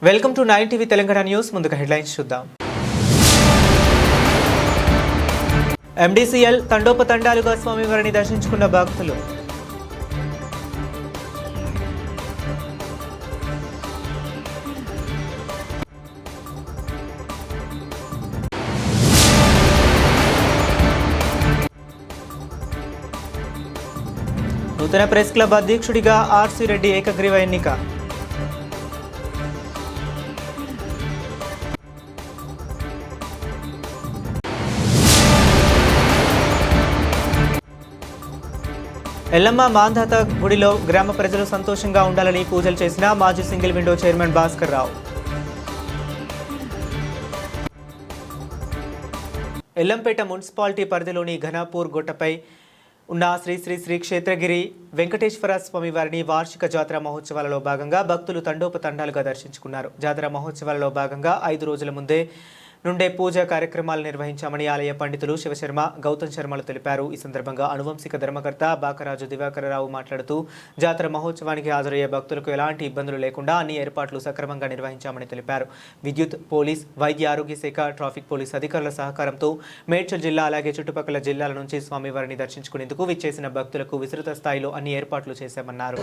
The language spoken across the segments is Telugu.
Welcome to 9 TV Telangana news. ముందుగా హెడ్లైన్స్ చూద్దాం. ఎండీసీఎల్ తండోపతండాలుగా స్వామివారిని దర్శించుకున్న భక్తులు. నూతన ప్రెస్ క్లబ్ అధ్యక్షుడిగా ఆర్సీ రెడ్డి ఏకగ్రీవ ఎన్నిక. ఎల్లమ్మ మాంధాత గుడిలో గ్రామ ప్రజలు సంతోషంగా ఉండాలని పూజలు చేసిన మాజీ single window chairman Bhaskar Rao. Yellampet municipality పరిధిలోని ఘనాపూర్ గుట్టపై ఉన్న శ్రీ శ్రీ శ్రీ క్షేత్రగిరి వెంకటేశ్వర స్వామివారిని వార్షిక జాతర మహోత్సవాలలో భాగంగా భక్తులు తండోపతండాలుగా దర్శించుకున్నారు. జాతర మహోత్సవాలలో భాగంగా 5 రోజుల ముందే నుండే పూజా కార్యక్రమాలు నిర్వహించామని ఆలయ పండితులు శివశర్మ, గౌతమ్ శర్మలు తెలిపారు. ఈ సందర్భంగా అనువంశిక ధర్మకర్త బాకరాజు దివాకరరావు మాట్లాడుతూ జాతర మహోత్సవానికి హాజరయ్యే భక్తులకు ఎలాంటి ఇబ్బందులు లేకుండా అన్ని ఏర్పాట్లు సక్రమంగా నిర్వహించామని తెలిపారు. విద్యుత్, పోలీస్, వైద్య ఆరోగ్య శాఖ, ట్రాఫిక్ పోలీస్ అధికారుల సహకారంతో మేడ్చల్ జిల్లా అలాగే చుట్టుపక్కల జిల్లాల నుంచి స్వామివారిని దర్శించుకునేందుకు విచ్చేసిన భక్తులకు విస్తృత స్థాయిలో అన్ని ఏర్పాట్లు చేశామన్నారు.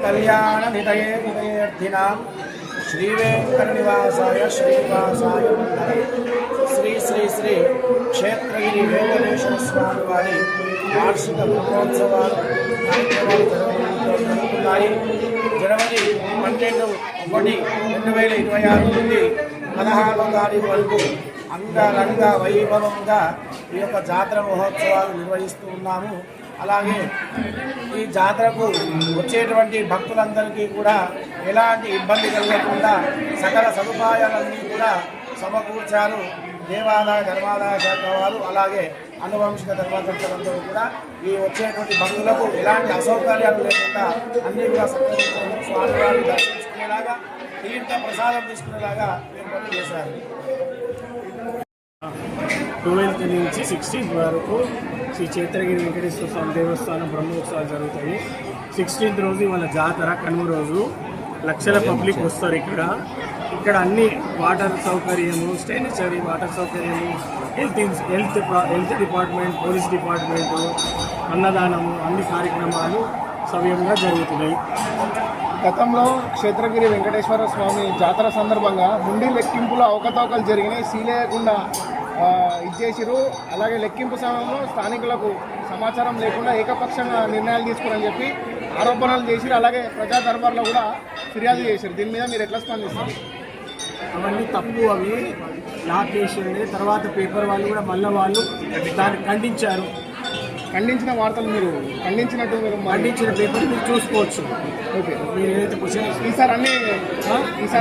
కళ్యాణ నిదయే నిదయేర్థినాం శ్రీ వెంకటనివాసాయ శ్రీనివాసాయ శ్రీ శ్రీ శ్రీ క్షేత్రగిరి వెంకటేశ్వర స్వామి వారి వార్షిక బ్రహ్మోత్సవాలు కార్యక్రమాలు జరుగుతున్నాయి. జనవరి 12/1/2026 నుండి 16వ తారీఖు వరకు అంగరంగ వైభవంగా ఈ యొక్క జాతర మహోత్సవాలు నిర్వహిస్తూ ఉన్నాము. అలాగే ఈ జాతరకు వచ్చేటువంటి భక్తులందరికీ కూడా ఎలాంటి ఇబ్బంది కలగకుండా సకల సదుపాయాలన్నీ కూడా సమకూర్చారు దేవాదాయ ధర్మాదాయ శాఖ వారు. అలాగే అనువంశిక ధర్మకర్తలందరూ కూడా ఈ వచ్చేటువంటి భక్తులకు ఎలాంటి అసౌకర్యాలు లేకుండా అన్ని కూడా స్వామివారిని దర్శించుకునేలాగా తీర్థ ప్రసాదం తీసుకునేలాగా ఏర్పాటు చేశారు. 12th నుంచి 16th వరకు శ్రీ క్షేత్రగిరి వెంకటేశ్వర స్వామి దేవస్థానం బ్రహ్మోత్సవాలు జరుగుతాయి. 16th రోజు ఇవాళ జాతర, కనుమ రోజు లక్షల పబ్లిక్ వస్తారు. ఇక్కడ అన్ని వాటర్ సౌకర్యము, స్టానిటరీ వాటర్ సౌకర్యము, హెల్త్ డిపార్ట్మెంట్, పోలీస్ డిపార్ట్మెంటు, అన్నదానము, అన్ని కార్యక్రమాలు సవ్యంగా జరుగుతున్నాయి. గతంలో క్షేత్రగిరి వెంకటేశ్వర స్వామి జాతర సందర్భంగా హుండీ లెక్కింపులో అవకతవకలు జరిగినాయి, సీలేయకుండా ఇచ్చేసిరు. అలాగే లెక్కింపు సమయంలో స్థానికులకు సమాచారం లేకుండా ఏకపక్షంగా నిర్ణయాలు తీసుకురని చెప్పి ఆరోపణలు చేసిరు. అలాగే ప్రజా దర్బార్లో కూడా ఫిర్యాదు చేశారు. దీని మీద మీరు ఎట్లా స్పందిస్తారు? అవన్నీ తప్పు. అవి లాక్ చేసి ఉండే తర్వాత పేపర్ వాళ్ళు కూడా మళ్ళీ వాళ్ళు దాన్ని ఖండించారు. ఖండించిన వార్తలు మీరు ఖండించినట్టు మీరు ఖండించిన పేపర్ మీరు చూసుకోవచ్చు. ఓకే, మీరు ఏదైతే క్వశ్చన్ ఈసారి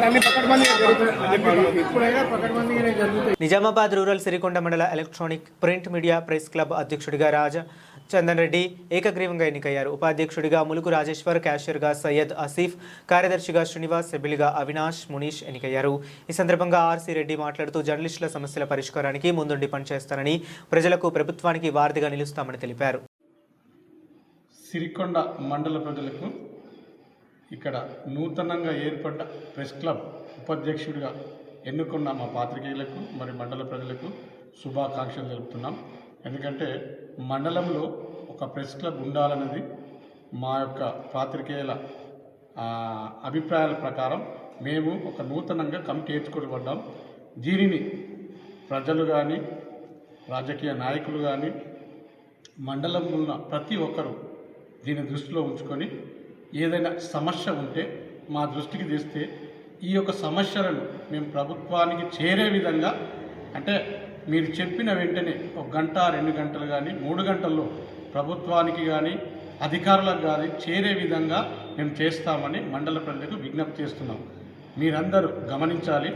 అన్ని పకడ్బందీగా జరుగుతాయి. ఇప్పుడైనా పకడ్బందీగానే జరుగుతాయి. నిజామాబాద్ రూరల్ సిరికొండ మండల electronic print media press club అధ్యక్షుడిగా రాజా చందన్ రెడ్డి ఏకగ్రీవంగా ఎన్నికయ్యారు. ఉపాధ్యక్షుడిగా ములుగు రాజేశ్వర్, క్యాషియర్గా సయ్యద్ ఆసిఫ్, కార్యదర్శిగా శ్రీనివాస్, సభ్యులుగా అవినాష్, మునీష్ ఎన్నికయ్యారు. ఈ సందర్భంగా ఆర్సీ రెడ్డి మాట్లాడుతూ జర్నలిస్టుల సమస్యల పరిష్కారానికి ముందుండి పనిచేస్తానని, ప్రజలకు ప్రభుత్వానికి వారధిగా నిలుస్తామని తెలిపారు. సిరికొండ మండల ప్రజలకు ఇక్కడ నూతనంగా ఏర్పడ్డ ప్రెస్ క్లబ్ ఉపాధ్యక్షుడిగా ఎన్నుకున్న మా పాత్రికేయులకు మరి మండల ప్రజలకు శుభాకాంక్షలు తెలుపుతున్నాం. ఎందుకంటే మండలంలో ఒక ప్రెస్ క్లబ్ ఉండాలన్నది మా యొక్క పాత్రికేయుల అభిప్రాయాల ప్రకారం మేము ఒక నూతనంగా కమిటీ ఏర్చుకోబడ్డాం. దీనిని ప్రజలు కానీ రాజకీయ నాయకులు కానీ మండలంలో ఉన్న ప్రతి ఒక్కరూ దీన్ని దృష్టిలో ఉంచుకొని ఏదైనా సమస్య ఉంటే మా దృష్టికి తెస్తే ఈ యొక్క సమస్యలను మేము ప్రభుత్వానికి చేరే విధంగా, అంటే మీరు చెప్పిన వెంటనే 1 గంట 2 గంటలు కానీ 3 గంటల్లో ప్రభుత్వానికి కానీ అధికారులకు కానీ చేరే విధంగా మేము చేస్తామని మండల ప్రజలకు విజ్ఞప్తి చేస్తున్నాం. మీరందరూ గమనించాలి.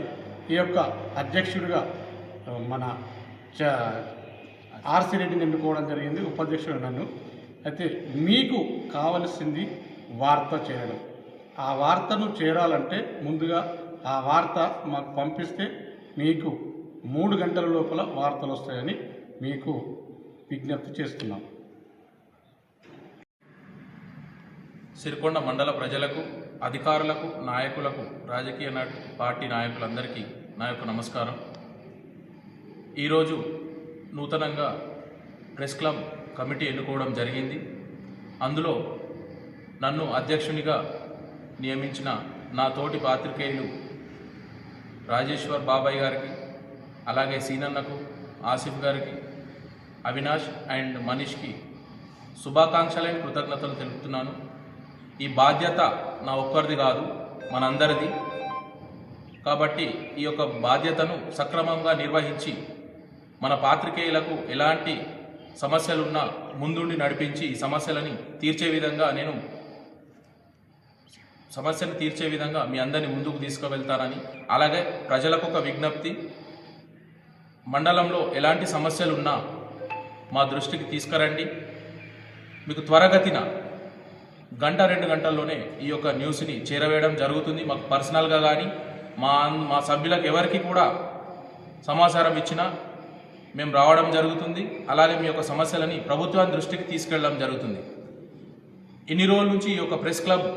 ఈ యొక్క అధ్యక్షుడిగా మన ఆర్సీ రెడ్డిని ఎన్నుకోవడం జరిగింది, ఉపాధ్యక్షుడు నన్ను. అయితే మీకు కావలసింది వార్త చేయడం. ఆ వార్తను చేరాలంటే ముందుగా ఆ వార్త మాకు పంపిస్తే మీకు 3 గంటల లోపల వార్తలు వస్తాయని మీకు విజ్ఞప్తి చేస్తున్నాం. సిరికొండ మండల ప్రజలకు, అధికారులకు, నాయకులకు, రాజకీయ పార్టీ నాయకులందరికీ నా యొక్క నమస్కారం. ఈరోజు నూతనంగా ప్రెస్ క్లబ్ కమిటీ ఎన్నుకోవడం జరిగింది. అందులో నన్ను అధ్యక్షునిగా నియమించిన నా తోటి పాత్రికేయులు రాజేశ్వర్ బాబాయ్ గారికి, అలాగే సీనన్నకు, ఆసిఫ్ గారికి, అవినాష్ అండ్ మనీష్కి శుభాకాంక్షలైన కృతజ్ఞతలు తెలుపుతున్నాను. ఈ బాధ్యత నా ఒక్కరిది కాదు, మనందరిది. కాబట్టి ఈ యొక్క బాధ్యతను సక్రమంగా నిర్వహించి మన పాత్రికేయులకు ఎలాంటి సమస్యలున్నా ముందుండి నడిపించి ఈ సమస్యలను తీర్చే విధంగా మీ అందరినీ ముందుకు తీసుకువెళ్తానని, అలాగే ప్రజలకు ఒక విజ్ఞప్తి, మండలంలో ఎలాంటి సమస్యలున్నా మా దృష్టికి తీసుకురండి. మీకు త్వరగతిన 1 గంట 2 గంటల్లోనే ఈ యొక్క న్యూస్ని చేరవేయడం జరుగుతుంది. మాకు పర్సనల్గా కానీ మా సభ్యులకు ఎవరికి కూడా సమాచారం ఇచ్చినా మేము రావడం జరుగుతుంది. అలాగే మీ యొక్క సమస్యలని ప్రభుత్వాన్ని దృష్టికి తీసుకెళ్ళడం జరుగుతుంది. ఇన్ని రోజుల నుంచి ఈ యొక్క ప్రెస్ క్లబ్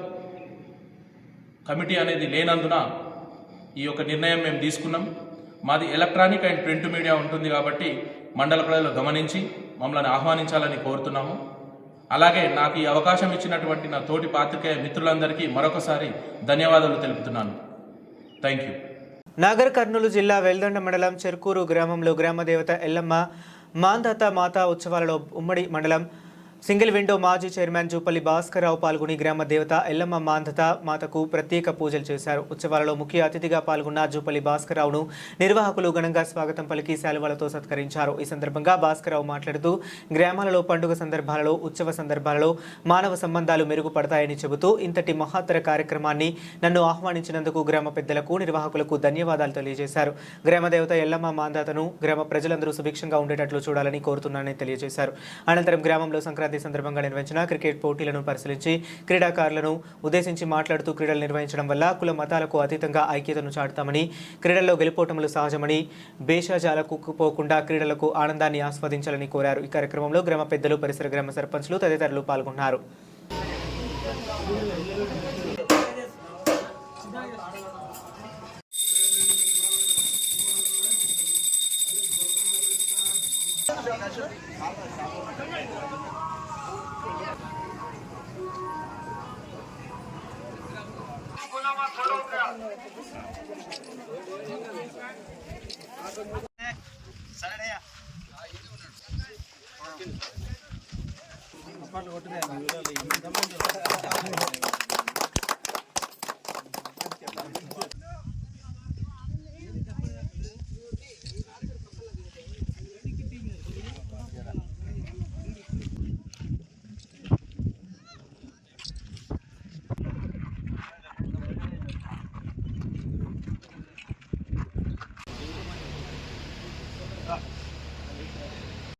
కమిటీ అనేది లేనందున ఈ యొక్క నిర్ణయం మేము తీసుకున్నాం. మాది ఎలక్ట్రానిక్ అండ్ ప్రింట్ మీడియా ఉంటుంది కాబట్టి మండల ప్రజలు గమనించి మమ్మల్ని ఆహ్వానించాలని కోరుతున్నాము. అలాగే నాకు ఈ అవకాశం ఇచ్చినటువంటి నా తోటి పాత్రికేయ మిత్రులందరికీ మరొకసారి ధన్యవాదాలు తెలుపుతున్నాను. Thank you. నాగర్ కర్నూలు జిల్లా వెల్దండ మండలం చెర్కూరు గ్రామంలో గ్రామదేవత ఎల్లమ్మ మాందాత మాతా ఉత్సవాలలో ఉమ్మడి మండలం సింగిల్ విండో మాజీ చైర్మన్ జూపల్లి భాస్కర్రావు పాల్గొని గ్రామ దేవత ఎల్లమ్మ మాందాత మాతకు ప్రత్యేక పూజలు చేశారు. ఉత్సవాలలో ముఖ్య అతిథిగా పాల్గొన్న జూపల్లి భాస్కర్రావును నిర్వాహకులు ఘనంగా స్వాగతం పలికి శాలువాలతో సత్కరించారు. ఈ సందర్భంగా భాస్కర్రావు మాట్లాడుతూ గ్రామాలలో పండుగ సందర్భాలలో, ఉత్సవ సందర్భాలలో మానవ సంబంధాలు మెరుగుపడతాయని చెబుతూ ఇంతటి మహత్తర కార్యక్రమాన్ని నన్ను ఆహ్వానించినందుకు గ్రామ పెద్దలకు, నిర్వాహకులకు ధన్యవాదాలు తెలియజేశారు. గ్రామదేవత ఎల్లమ్మ మాందాతను గ్రామ ప్రజలందరూ సుభిక్షంగా ఉండేటట్లు చూడాలని కోరుతున్నానని తెలియజేశారు. అనంతరం గ్రామంలో సంక్రాంతి సందర్భంగా నిర్వహించిన క్రికెట్ పోటీలను పరిశీలించి క్రీడాకారులను ఉద్దేశించి మాట్లాడుతూ క్రీడలు నిర్వహించడం వల్ల కుల మతాలకు అతీతంగా ఐక్యతను చాటుతామని, క్రీడల్లో గెలుపోటములు సహజమని, భేషజాలకు పోకుండా క్రీడలకు ఆనందాన్ని ఆస్వాదించాలని కోరారు. ఈ కార్యక్రమంలో గ్రామ పెద్దలు, పరిసర గ్రామ సర్పంచ్లు తదితరులు పాల్గొన్నారు.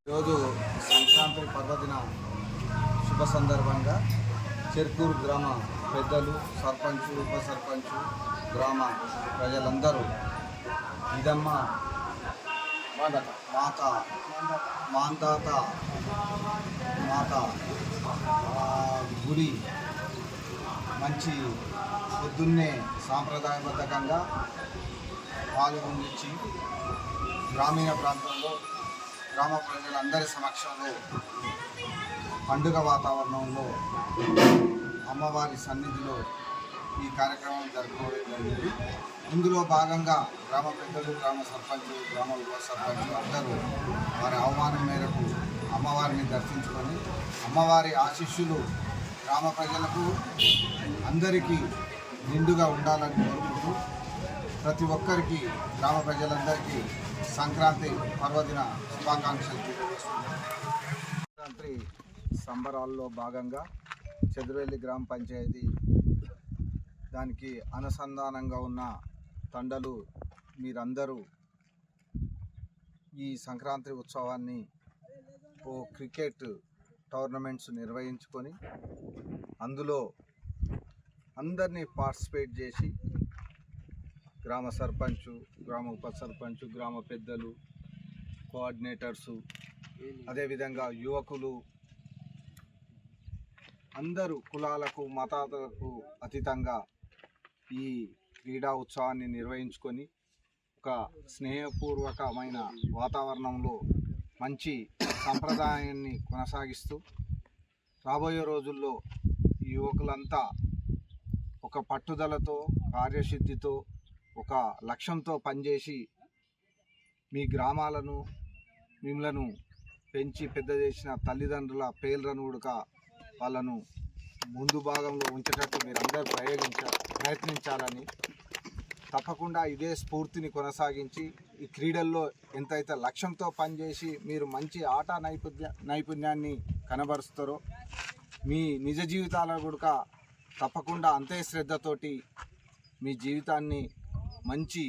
ఈరోజు సంక్రాంతి పర్వదిన శుభ సందర్భంగా చెర్కూరు గ్రామ పెద్దలు, సర్పంచ్, ఉప సర్పంచ్, గ్రామ ప్రజలందరూ ఇదమ్మ మాత మాందాత మాత గుడి మంచి పొద్దున్నే సాంప్రదాయబద్ధంగా పాల్గొనిచ్చి గ్రామీణ ప్రాంతంలో గ్రామ ప్రజలందరి సమక్షంలో పండుగ వాతావరణంలో అమ్మవారి సన్నిధిలో ఈ కార్యక్రమం జరుపుకోవడం జరిగింది. ఇందులో భాగంగా గ్రామ పెద్దలు, గ్రామ సర్పంచ్, గ్రామ ఉప సర్పంచ్ అందరూ వారి ఆహ్వానం మేరకు అమ్మవారిని దర్శించుకొని అమ్మవారి ఆశీస్సులు గ్రామ ప్రజలకు అందరికీ నిండుగా ఉండాలని కోరుకుంటూ ప్రతి ఒక్కరికి గ్రామ ప్రజలందరికీ సంక్రాంతి పర్వదిన శుభాకాంక్షలు తెలియజేస్తున్నాను. సంక్రాంతి సంబరాల్లో భాగంగా చెదురెల్లి గ్రామ పంచాయతీ దానికి అనుసంధానంగా ఉన్న తండలు మీరందరూ ఈ సంక్రాంతి ఉత్సవాన్ని ఓ క్రికెట్ టోర్నమెంట్స్ నిర్వహించుకొని అందులో అందరినీ పార్టిసిపేట్ చేసి గ్రామ సర్పంచు, గ్రామ ఉప సర్పంచు, గ్రామ పెద్దలు, కోఆర్డినేటర్సు, అదేవిధంగా యువకులు అందరూ కులాలకు మతాలకు అతీతంగా ఈ క్రీడా ఉత్సవాన్ని నిర్వహించుకొని ఒక స్నేహపూర్వకమైన వాతావరణంలో మంచి సంప్రదాయాన్ని కొనసాగిస్తూ రాబోయే రోజుల్లో యువకులంతా ఒక పట్టుదలతో, కార్యసిద్ధితో, ఒక లక్ష్యంతో పనిచేసి మీ గ్రామాలను మిమ్మలను పెంచి పెద్ద చేసిన తల్లిదండ్రుల పేర్లను కూడా వాళ్ళను ముందు భాగంలో ఉంచేటట్టు మీరందరూ ప్రయత్నించాలని, తప్పకుండా ఇదే స్ఫూర్తిని కొనసాగించి ఈ క్రీడల్లో ఎంతైతే లక్ష్యంతో పనిచేసి మీరు మంచి ఆట నైపుణ్యాన్ని కనబరుస్తారో మీ నిజ జీవితాల కూడా తప్పకుండా అంతే శ్రద్ధతోటి మీ జీవితాన్ని మంచి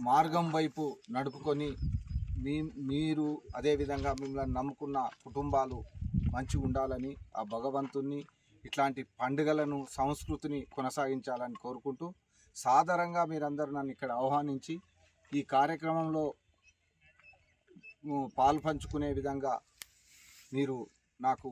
మార్గం వైపు నడుపుకొని మీరు అదేవిధంగా మిమ్మల్ని నమ్ముకున్న కుటుంబాలు మంచిగా ఉండాలని ఆ భగవంతుని ఇట్లాంటి పండుగలను, సంస్కృతిని కొనసాగించాలని కోరుకుంటూ సాధారణంగా మీరందరూ నన్ను ఇక్కడ ఆహ్వానించి ఈ కార్యక్రమంలో పాలు పంచుకునే విధంగా మీరు నాకు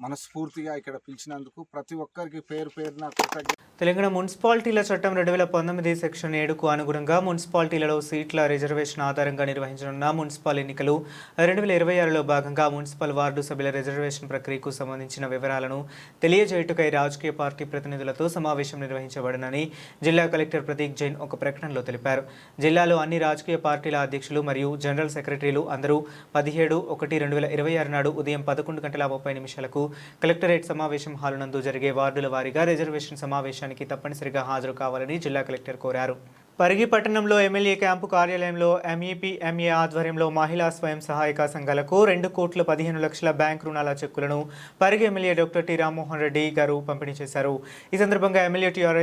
మనస్ఫూర్తిగా ఇక్కడ పిలిచినందుకు ప్రతి ఒక్కరికి పేరు పేరున కృతజ్ఞత. తెలంగాణ మున్సిపాలిటీల చట్టం 2019 సెక్షన్ 7కు అనుగుణంగా మున్సిపాలిటీలలో సీట్ల రిజర్వేషన్ ఆధారంగా నిర్వహించనున్న మున్సిపల్ ఎన్నికలు 2026లో భాగంగా మున్సిపల్ వార్డు సభ్యుల రిజర్వేషన్ ప్రక్రియకు సంబంధించిన వివరాలను తెలియజేయుటకై రాజకీయ పార్టీ ప్రతినిధులతో సమావేశం నిర్వహించబడునని జిల్లా కలెక్టర్ ప్రతీక్ జైన్ ఒక ప్రకటనలో తెలిపారు. జిల్లాలో అన్ని రాజకీయ పార్టీల అధ్యక్షులు మరియు జనరల్ సెక్రటరీలు అందరూ 17/1/2026 నాడు ఉదయం 11:30 కలెక్టరేట్ సమావేశం హాలు నందు జరిగే వార్డుల వారీగా రిజర్వేషన్ సమావేశానికి తప్పనిసరిగా హాజరు కావాలని జిల్లా కలెక్టర్ కోరారు. పరిగి పట్టణంలో ఎమ్మెల్యే క్యాంపు కార్యాలయంలో ఎంఈపీఎంఏ ఆధ్వర్యంలో మహిళా స్వయం సహాయక సంఘాలకు 2,15,00,000 బ్యాంక్ రుణాల చెక్కులను Parigi MLA doctor T Rammohan Reddy గారు పంపిణీ చేశారు. ఈ సందర్భంగా ఎమ్మెల్యే టీఆర్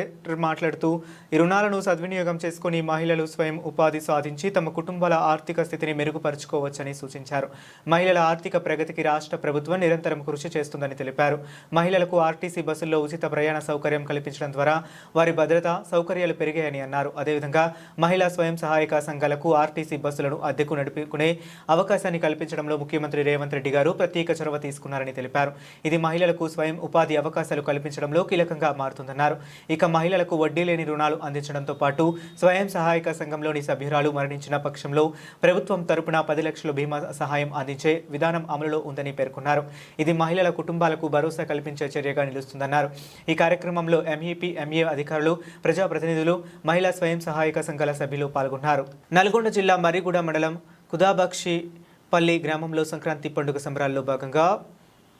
మాట్లాడుతూ ఈ రుణాలను సద్వినియోగం చేసుకుని మహిళలు స్వయం ఉపాధి సాధించి తమ కుటుంబాల ఆర్థిక స్థితిని మెరుగుపరుచుకోవచ్చని సూచించారు. మహిళల ఆర్థిక ప్రగతికి రాష్ట్ర ప్రభుత్వం నిరంతరం కృషి చేస్తుందని తెలిపారు. మహిళలకు ఆర్టీసీ బస్సుల్లో ఉచిత ప్రయాణ సౌకర్యం కల్పించడం ద్వారా వారి భద్రత, సౌకర్యాలు పెరిగాయని అన్నారు. అదేవిధంగా అదేవిధంగా మహిళా స్వయం సహాయక సంఘాలకు ఆర్టీసీ బస్సులను అద్దెకు నడుపుకునే అవకాశాన్ని కల్పించడంలో ముఖ్యమంత్రి రేవంత్ రెడ్డి గారు ప్రత్యేక చొరవ తీసుకున్నారని తెలిపారు. ఇది మహిళలకు స్వయం ఉపాధి అవకాశాలు కల్పించడంలో కీలకంగా మారుతుందన్నారు. ఇక మహిళలకు వడ్డీ లేని రుణాలు అందించడంతో పాటు స్వయం సహాయక సంఘంలోని సభ్యురాలు మరణించిన పక్షంలో ప్రభుత్వం తరపున 10 లక్షల బీమా సహాయం అందించే విధానం అమలులో ఉందని పేర్కొన్నారు. ఇది మహిళల కుటుంబాలకు భరోసా కల్పించే చర్యగా నిలుస్తుందన్నారు. ఈ కార్యక్రమంలో ఎంఈపీ, ఎంఏ అధికారులు, ప్రజాప్రతినిధులు, మహిళా స్వయం సహాయక సంఘాల సభ్యులు పాల్గొన్నారు. నల్గొండ జిల్లా మర్రిగూడ మండలం కుదాబక్షిపల్లి గ్రామంలో సంక్రాంతి పండుగ సంబరాల్లో భాగంగా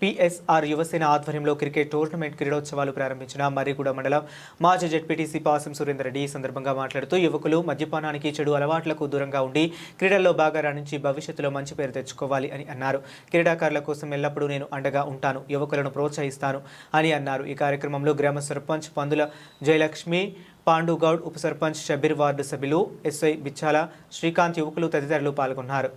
పిఎస్ఆర్ యువసేన ఆధ్వర్యంలో క్రికెట్ టోర్నమెంట్ క్రీడోత్సవాలు ప్రారంభించిన మర్రిగూడ మండలం మాజీ జెడ్పీటీసీ పాసం సురేందర్ రెడ్డి ఈ సందర్భంగా మాట్లాడుతూ యువకులు మద్యపానానికి, చెడు అలవాట్లకు దూరంగా ఉండి క్రీడల్లో బాగా రాణించి భవిష్యత్తులో మంచి పేరు తెచ్చుకోవాలి అని అన్నారు. క్రీడాకారుల కోసం ఎల్లప్పుడూ నేను అండగా ఉంటాను, యువకులను ప్రోత్సహిస్తాను అని అన్నారు. ఈ కార్యక్రమంలో గ్రామ సర్పంచ్ పందుల జయలక్ష్మి, పాండుగౌడ్, ఉప సర్పంచ్ షబీర్, వార్డు సభ్యులు ఎస్ఐ బిచ్చాల, శ్రీకాంత్, యువకులు తదితరులు పాల్గొన్నారు.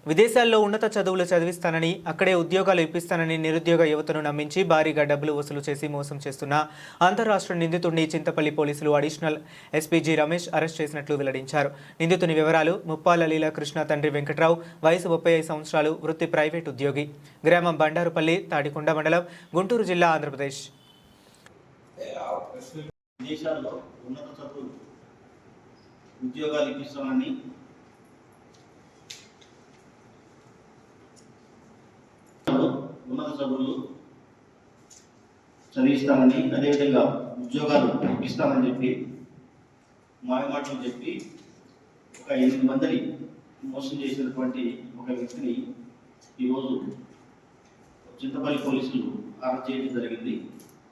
విదేశాల్లో ఉన్నత చదువులు చదివిస్తానని, అక్కడే ఉద్యోగాలు ఇప్పిస్తానని నిరుద్యోగ యువతను నమ్మించి భారీగా డబ్బులు వసూలు చేసి మోసం చేస్తున్న అంతర్రాష్ట్ర నిందితుడిని చింతపల్లి పోలీసులు అడిషనల్ ఎస్పీ రమేష్ అరెస్ట్ చేసినట్లు వెల్లడించారు. నిందితుని వివరాలు: ముప్పాల లీలాకృష్ణ, తండ్రి వెంకట్రావు, వయసు 35 సంవత్సరాలు, వృత్తి ప్రైవేట్ ఉద్యోగి, గ్రామం బండారుపల్లి, తాడికొండ మండలం, గుంటూరు జిల్లా, ఆంధ్రప్రదేశ్. దేశాల్లో ఉన్నత చదువులు ఉద్యోగాలు ఇప్పిస్తామని ఉన్నత చదువులు చదివిస్తామని, అదేవిధంగా ఉద్యోగాలు ఇప్పిస్తామని చెప్పి మాయమాటలు చెప్పి ఒక 8 మందిని మోసం చేసినటువంటి ఒక వ్యక్తిని ఈరోజు చింతపల్లి పోలీసులు అరెస్ట్ చేయడం జరిగింది.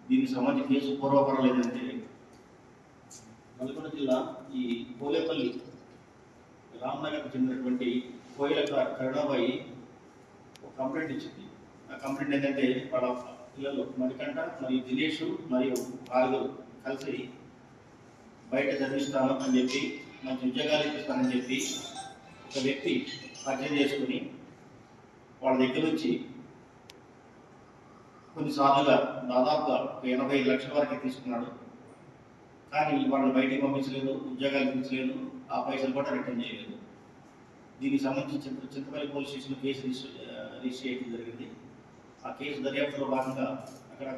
దీనికి సంబంధించి కేసు పూర్వపరాలు ఏంటంటే, నల్గొండ జిల్లా ఈ పోలేపల్లి రామ్నగర్కు చెందినటువంటి కోయిల కరుణాబాయి ఒక కంప్లైంట్ ఇచ్చింది. ఆ కంప్లైంట్ ఏంటంటే, వాళ్ళ పిల్లలు మణికంఠ మరియు దినేష్ మరియు ఆరుగురు కలిసి బయట చదివిస్తాను అని చెప్పి, మంచి ఉద్యోగాలు ఇప్పిస్తానని చెప్పి ఒక వ్యక్తి పరిచయం చేసుకుని వాళ్ళ దగ్గర నుంచి కొన్నిసార్లుగా దాదాపుగా 80 లక్షల వరకు తీసుకున్నాడు. కానీ వాళ్ళని బయటికి పంపించలేదు, ఉద్యోగాలు ఇప్పించలేదు, ఆ పైసలు కూడా రిటర్న్ చేయలేదు. దీనికి సంబంధించి చింతపల్లి పోలీస్ స్టేషన్లో కేసు రిజిస్టర్ చేయడం జరిగింది. ఆ కేసు దర్యాప్తులో భాగంగా అక్కడ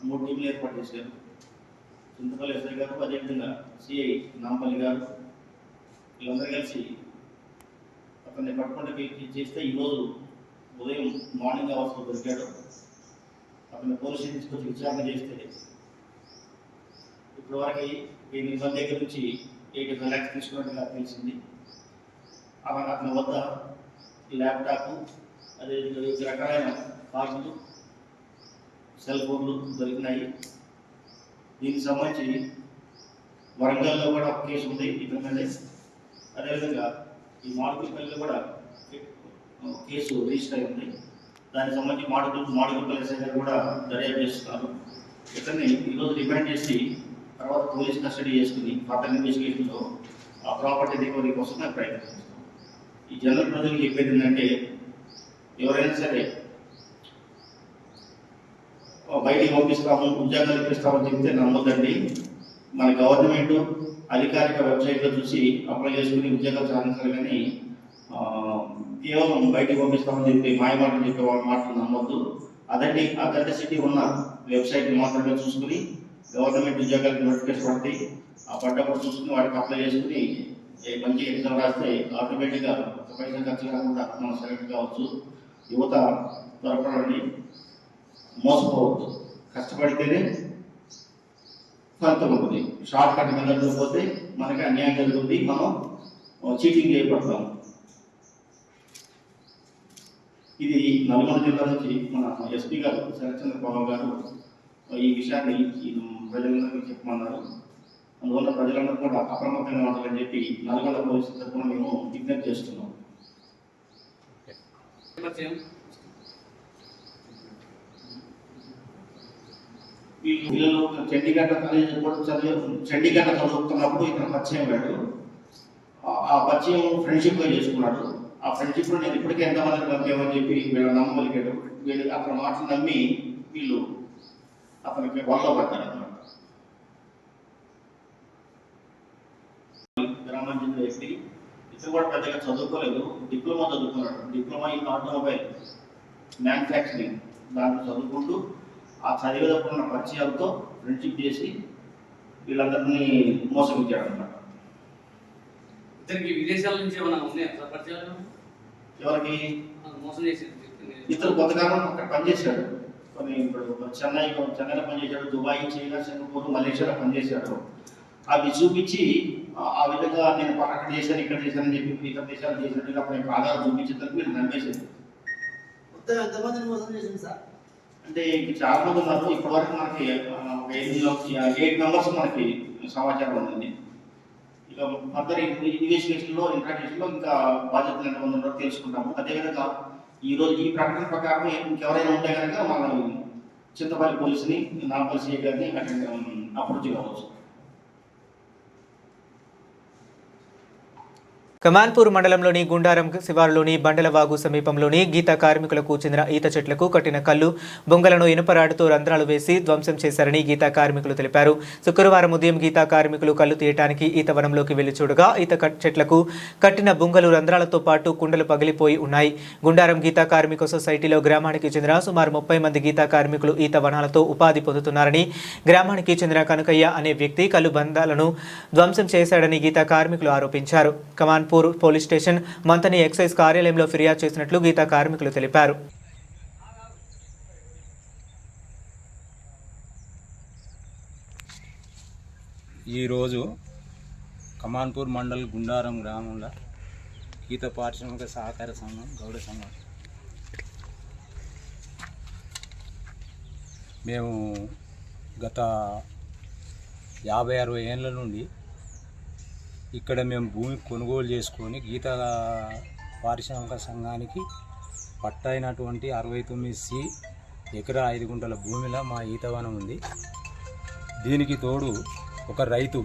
3 టీంలు ఏర్పాటు చేశారు. చింతపల్లి ఎస్ఐ గారు, అదేవిధంగా సిఐ నాంపల్లి గారు, వీళ్ళందరూ కలిసి అతన్ని పట్టుకుంటే చేస్తే ఈరోజు ఉదయం మార్నింగ్ అవర్స్లో దొరికాడు. అతన్ని పోలీస్ స్టేషన్ తీసుకొచ్చి విచారణ చేస్తే ఇప్పటి వరకు 8 మంది దగ్గర నుంచి 85 lakhs తీసుకున్నట్టుగా తెలిసింది. అతని వద్ద ల్యాప్టాప్, అదేవిధంగా వివిధ రకాలైన కార్డులు, సెల్ ఫోన్లు దొరికినాయి. దీనికి సంబంధించి వరంగల్లో కూడా ఒక కేసు ఉంది ఇతని మీద. అదేవిధంగా ఈ మాడుగులపల్లిలో కూడా కేసు రిజిస్టర్ అయి ఉంది. దానికి సంబంధించి మాడుగులపల్లి ఎస్ఐ గారు కూడా దర్యాప్తు చేస్తున్నారు. ఇతన్ని ఈరోజు రిమాండ్ చేసి తర్వాత పోలీస్ కస్టడీ చేసుకుని ఫర్దర్ ఇన్వెస్టిగేషన్లో ఆ ప్రాపర్టీ రికవరీ కోసం మేము ప్రయత్నిస్తాం. ఈ జనరల్ ప్రజలకు చెప్పేది ఏంటంటే, ఎవరైనా సరే బయటికి పంపిస్తాము, ఉద్యోగాలు ఇప్పిస్తామని చెప్తే నమ్మొద్దండి. మన గవర్నమెంట్ అధికారిక వెబ్సైట్లో చూసి అప్లై చేసుకుని ఉద్యోగాలు సాధించాలి, కానీ కేవలం బయటికి పంపిస్తామని చెప్పి మాయమాటలు చెప్పే వాళ్ళ మాటలు నమ్మొద్దు. అథెంటిసిటీ ఉన్న వెబ్సైట్ మాత్రమే చూసుకుని గవర్నమెంట్ ఉద్యోగాలకు నోటిఫికేషన్ పడతాయి. ఆ పడ్డప్పుడు చూసుకుని వాటికి అప్లై చేసుకుని మంచి ఎగ్జామ్ రాస్తే ఆటోమేటిక్గా పైసలు ఖర్చు కాకుండా మనం సెలెక్ట్ కావచ్చు. యువత త్వరపడండి, మోసపోవద్దు. కష్టపడితేనే ఫలితం ఉంటుంది. షార్ట్ కట్ మెథడ్లో పోతే మనకి అన్యాయం జరుగుతుంది, మనం చీటింగ్ చేయబడతాం. ఇది నల్గొండ జిల్లా నుంచి మన ఎస్పీ గారు శరత్చంద్ర పవార్ గారు ఈ విషయాన్ని ప్రజలందరికీ చెప్పమన్నారు. అందువల్ల ప్రజలందరూ కూడా అప్రమత్తంగా ఉండాలని చెప్పి నల్గొండ పోలీసుల తరఫున మేము విజ్ఞప్తి చేస్తున్నాం. పిల్లలు చండీగఢ కాలేజ్ చండీగఢ చదువుతున్నప్పుడు ఇతను పరిచయం అయ్యాడు. ఆ పరిచయం ఫ్రెండ్షిప్గా చేసుకున్నాడు. ఆ ఫ్రెండ్షిప్లో నేను ఇప్పటికే ఎంతమందిని పంపామని చెప్పి వీళ్ళు నమ్మగలిగాడు. వీళ్ళు అతని మాటలు నమ్మి వీళ్ళు అతనికి వల్ల పడ్డారు అన్నమాట. గ్రామం చెందిన వ్యక్తి, ఇతను కూడా పెద్దగా చదువుకోలేదు, డిప్లొమా చదువుకున్నాడు. డిప్లొమా ఇన్ ఆటోమొబైల్ మ్యానుఫ్యాక్చరింగ్ దాంట్లో చదువుకుంటూ ఆ చదివేటప్పుడు ఉన్న పరిచయాలతో ఫ్రెండ్షిప్ చేసి వీళ్ళందరినీ మోసగించాడు అన్నమాట. ఇతనికి విదేశాల నుంచి ఏమైనా ఉన్నాయా పరిచయాలు? ఎవరికి? మోసం చేసి ఇతను కొంతకాలం అక్కడ పనిచేశాడు. కొన్ని ఇప్పుడు చెన్నైలో పనిచేశాడు, దుబాయ్, చైనా, సింగపూర్, మలేషియాలో పనిచేశాడు. అవి చూపించి ఆ విధంగా నేను అక్కడ చేశాను, ఇక్కడ చేశానని చెప్పి ఇతర దేశాలు చేసినట్టుగా అప్పుడు ఆధారం చూపించేందుకు మీరు నమ్మేశారు. ఎంతమందిని మోసం చేసింది సార్? అంటే చాలా మంది ఉన్నారు. ఇప్పటివరకు మనకి 8 మెంబర్స్ మనకి సమాచారం ఉంది. ఇక ఫర్దర్ ఇన్వెస్టిగేషన్లో ఇంట్రాగేషన్లో ఇంకా బాధ్యతలు ఎంతమంది ఉన్నారో తెలుసుకుంటాము. అదేవిధంగా ఈరోజు ఈ ప్రకటన ప్రకారం ఇంకెవరైనా ఉంటే కనుక మనం చింతపల్లి పోలీసుని, నాంపల్లి సిఐ గారిని అప్రోచ్ కావచ్చు. కమాన్పూర్ మండలంలోని గుండారం శివారులోని బండలవాగు సమీపంలోని గీత కార్మికులకు చెందిన ఈత చెట్లకు కట్టిన కల్లు బొంగలను ఇనుపరాడుతో రంధ్రాలు వేసి ధ్వంసం చేశారని గీతా కార్మికులు తెలిపారు. శుక్రవారం ఉదయం గీతా కార్మికులు కల్లు తీయటానికి ఈత వనంలోకి వెళ్లి చూడగా ఈత చెట్లకు కట్టిన బొంగలు రంధ్రాలతో పాటు కుండలు పగిలిపోయి ఉన్నాయి. గుండారం గీతా కార్మిక సొసైటీలో గ్రామానికి చెందిన సుమారు 30 మంది గీతా కార్మికులు ఈత వనాలతో ఉపాధి పొందుతున్నారని, గ్రామానికి చెందిన కనకయ్య అనే వ్యక్తి కల్లు బంధాలను ధ్వంసం చేశాడని గీతా కార్మికులు ఆరోపించారు. Kamanpur police station Manthani excise కార్యాలయంలో ఫిర్యాదు చేసినట్లు గీతా కార్మికులు తెలిపారు. ఈరోజు కమాన్పూర్ మండల్ గుండారం గ్రామంలో గీత పారిశ్రామిక సహకార సంఘం గౌడ సంఘం మేము గత 50-60 ఏళ్ళ నుండి ఇక్కడ మేము భూమి కొనుగోలు చేసుకొని గీత పారిశ్రామిక సంఘానికి పట్టైనటువంటి 69C ఎకరా 5 గుంటల భూమిలో మా ఈతవనం ఉంది. దీనికి తోడు ఒక రైతు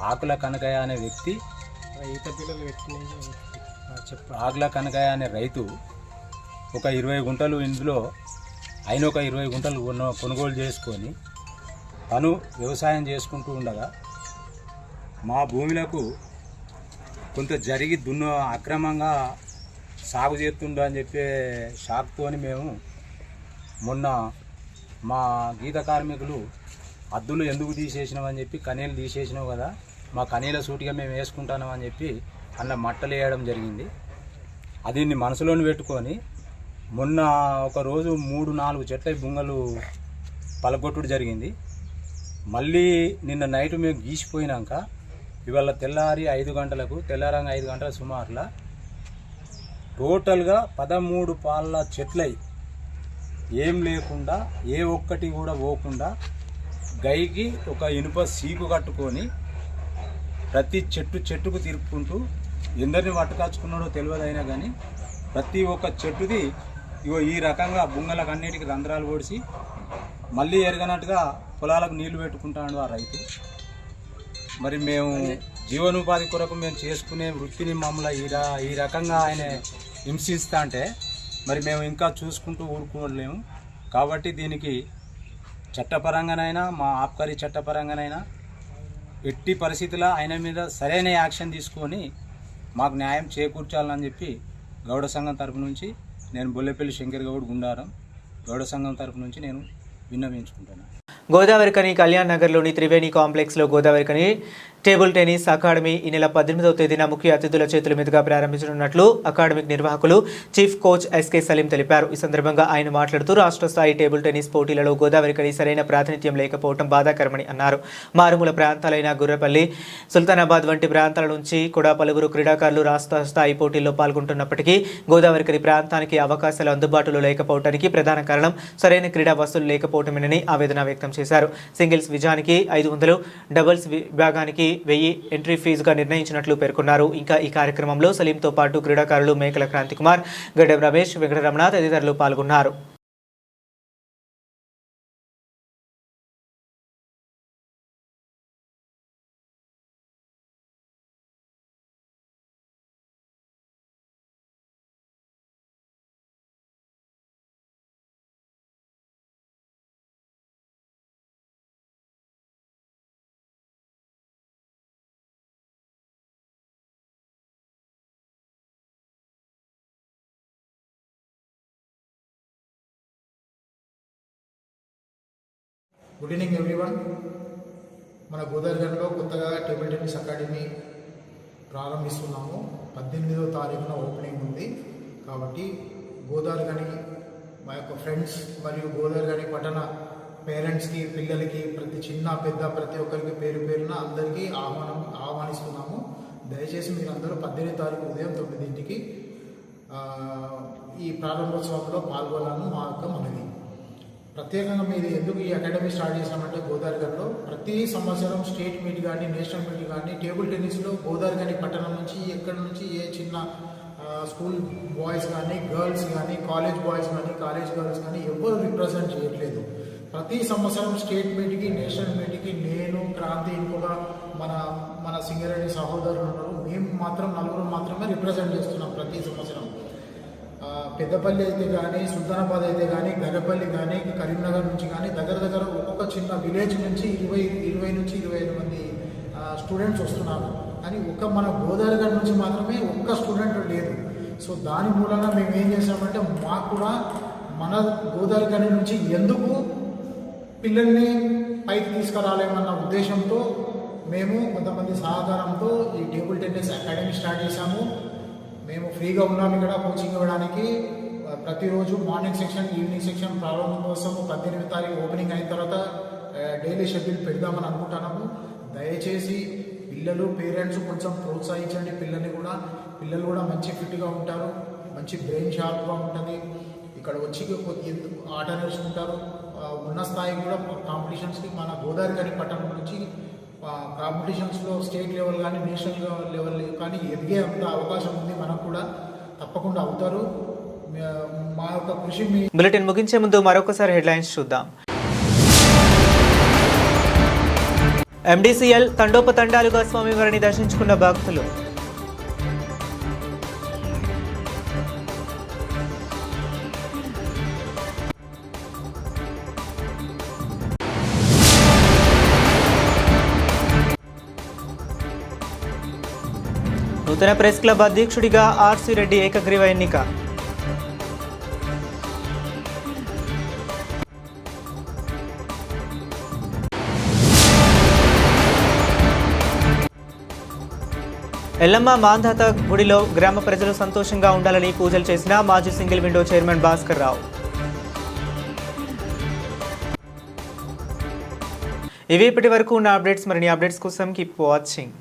ఆకుల కనకయ్య అనే వ్యక్తి, ఆకుల కనకయ్య అనే రైతు ఒక 20 గుంటలు ఇందులో ఆయన ఒక 20 గుంటలు కొనుగోలు చేసుకొని తను వ్యవసాయం చేసుకుంటూ ఉండగా మా భూములకు కొంత జరిగి అక్రమంగా సాగు చేస్తుండ అని చెప్పే షాక్తోని మేము మొన్న మా గీత కార్మికులు అద్దులు ఎందుకు తీసేసినామని చెప్పి, కనీలు తీసేసినావు కదా, మా కనీల సూటిగా మేము వేసుకుంటామని చెప్పి అలా మట్టలు వేయడం జరిగింది. దీన్ని మనసులోని పెట్టుకొని మొన్న ఒక రోజు 3-4 చెట్ల బుంగలు పలగొట్టుడు జరిగింది. మళ్ళీ నిన్న నైట్ మేము గీసిపోయినాక ఇవాళ తెల్లారంగా 5 గంటల సుమారులా టోటల్గా 13 పాళ్ళ చెట్లై ఏం లేకుండా ఏ ఒక్కటి కూడా పోకుండా గైకి ఒక ఇనుప సీకు కట్టుకొని ప్రతి చెట్టుకు తిరుపుకుంటూ ఎందరిని పట్టుకొచ్చుకున్నాడో తెలియదు అయినా కానీ ప్రతి ఒక్క చెట్టుది ఇగో ఈ రకంగా బుంగలకు అన్నిటికీ రంధ్రాలు పొడిచి మళ్ళీ ఎరగనట్టుగా పొలాలకు నీళ్లు పెట్టుకుంటాడు ఆ రైతు. మరి మేము జీవనోపాధి కొరకు మేము చేసుకునే వృత్తిని మమ్మల్ని ఈ రకంగా ఆయన హింసిస్తా అంటే మరి మేము ఇంకా చూసుకుంటూ ఊరుకోలేము. కాబట్టి దీనికి చట్టపరంగానైనా మా ఆబ్కారీ చట్టపరంగానైనా ఎట్టి పరిస్థితుల్లో ఆయన మీద సరైన యాక్షన్ తీసుకొని మాకు న్యాయం చేకూర్చాలని చెప్పి గౌడ సంఘం తరపు నుంచి నేను బొల్లెపల్లి శంకర్ గౌడ్ గుండారం గౌడ సంఘం తరపు నుంచి నేను విన్నవించుకుంటున్నాను. గోదావరికని కళ్యాణ్ నగర్లోని త్రివేణి కాంప్లెక్స్లో గోదావరికని టేబుల్ టెన్నిస్ అకాడమీ ఈ నెల 18వ తేదీన ముఖ్య అతిథుల చేతుల మీదుగా ప్రారంభించనున్నట్లు అకాడమిక్ నిర్వాహకులు చీఫ్ కోచ్ ఎస్కే సలీం తెలిపారు. ఈ సందర్భంగా ఆయన మాట్లాడుతూ రాష్ట్ర స్థాయి టేబుల్ టెన్నిస్ పోటీలలో గోదావరికని సరైన ప్రాతినిధ్యం లేకపోవడం బాధాకరమని అన్నారు. మారుమూల ప్రాంతాలైన గుర్రపల్లి, సుల్తానాబాద్ వంటి ప్రాంతాల నుంచి కూడా పలువురు క్రీడాకారులు రాష్ట్ర స్థాయి పోటీల్లో పాల్గొంటున్నప్పటికీ గోదావరికని ప్రాంతానికి అవకాశాలు అందుబాటులో లేకపోవడానికి ప్రధాన కారణం సరైన క్రీడా వసతులు లేకపోవటమేనని ఆవేదన వ్యక్తం చేశారు. సింగిల్స్ విజయానికి 500, డబుల్స్ విభాగానికి 1000 ఎంట్రీ ఫీజుగా నిర్ణయించినట్లు పేర్కొన్నారు. ఇంకా ఈ కార్యక్రమంలో సలీంతో పాటు క్రీడాకారులు మేకల క్రాంతికుమార్, గడ్డం రమేష్, వెంకటరమణ తదితరులు పాల్గొన్నారు. Good evening everyone. మన గోదావరిలో కొత్తగా టేబుల్ టెన్నిస్ అకాడమీ ప్రారంభిస్తున్నాము. 18వ తారీఖున ఓపెనింగ్ ఉంది. కాబట్టి గోదావరిగని మా యొక్క ఫ్రెండ్స్ మరియు గోదావరిగని పట్టణ పేరెంట్స్కి, పిల్లలకి, ప్రతి చిన్న పెద్ద ప్రతి ఒక్కరికి పేరు పేరున అందరికీ ఆహ్వానిస్తున్నాము. దయచేసి మీరందరూ 18వ తారీఖు ఉదయం 9ంటికి ఈ ప్రారంభోత్సవంలో పాల్గొనాలని మా యొక్క మనవి. ప్రత్యేకంగా మీరు ఎందుకు ఈ అకాడమీ స్టార్ట్ చేసామంటే గోదావరిలో ప్రతి సంవత్సరం స్టేట్ మీట్ కానీ నేషనల్ మీట్ కానీ టేబుల్ టెన్నిస్లో గోదావరిగని పట్టణం నుంచి ఎక్కడి నుంచి ఏ చిన్న స్కూల్ బాయ్స్ కానీ గర్ల్స్ కానీ కాలేజ్ బాయ్స్ కానీ కాలేజ్ గర్ల్స్ కానీ ఎవరు రిప్రజెంట్ చేయట్లేదు. ప్రతి సంవత్సరం స్టేట్ మీట్కి నేషనల్ మీట్కి నేను క్రాంతి ఇంకొక మన సింగరేణి సహోదరులు ఉన్నారు. మేము మాత్రం నలుగురు మాత్రమే రిప్రజెంట్ చేస్తున్నాం ప్రతి సంవత్సరం. పెద్దపల్లి అయితే కానీ, సుల్తానాబాద్ అయితే కానీ, గరపల్లి కానీ, కరీంనగర్ నుంచి కానీ దగ్గర ఒక్కొక్క చిన్న విలేజ్ నుంచి 20 నుంచి 25 మంది స్టూడెంట్స్ వస్తున్నారు. కానీ మన గోదావరి నుంచి మాత్రమే ఒక్క స్టూడెంట్ లేదు. సో దాని మూలంగా మేము ఏం చేసామంటే మాకు కూడా మన గోదావరి నుంచి ఎందుకు పిల్లల్ని పైకి తీసుకురాలేమన్న ఉద్దేశంతో మేము కొంతమంది సహకారంతో ఈ టేబుల్ టెన్నిస్ అకాడమీ స్టార్ట్ చేశాము. మేము ఫ్రీగా ఉన్నాము ఇక్కడ కోచింగ్ ఇవ్వడానికి. ప్రతిరోజు మార్నింగ్ సెక్షన్, ఈవినింగ్ సెక్షన్ ప్రారంభం కోసం 18వ తారీఖు ఓపెనింగ్ అయిన తర్వాత డైలీ షెడ్యూల్ పెడదామని అనుకుంటున్నాము. దయచేసి పిల్లలు, పేరెంట్స్ కొంచెం ప్రోత్సహించండి. పిల్లలు కూడా మంచి ఫిట్గా ఉంటారు, మంచి బ్రెయిన్ షార్ప్గా ఉంటుంది. ఇక్కడ వచ్చి ఆట నేర్చుకుంటారు. ఉన్న స్థాయికి కూడా కాంపిటీషన్స్కి మన గోదావరిగని పట్టణం నుంచి కాంపిటీషన్స్లో స్టేట్ లెవెల్ కానీ నేషనల్ లెవెల్ కానీ ఎదిగే అంత అవకాశం ఉంది. మనకు కూడా తప్పకుండా అవుతారు. మా యొక్క కృషి. బులెటిన్ ముగించే ముందు మరొకసారి హెడ్లైన్స్ చూద్దాం. ఎండిసిఎల్ తండోపతండాలుగా స్వామివారిని దర్శించుకున్న భక్తులు. నూతన ప్రెస్ క్లబ్ అధ్యక్షుడిగా ఆర్సి రెడ్డి ఏకగ్రీవ ఎన్నిక. ఎల్లమ్మ మాంధాత గుడిలో గ్రామ ప్రజలు సంతోషంగా ఉండాలని పూజలు చేసిన మాజీ single window chairman Bhaskar Rao. ఇవి ఇప్పటి వరకు ఉన్న అప్డేట్స్. మరిన్ని అప్డేట్స్ కోసం కీప్ వాచింగ్.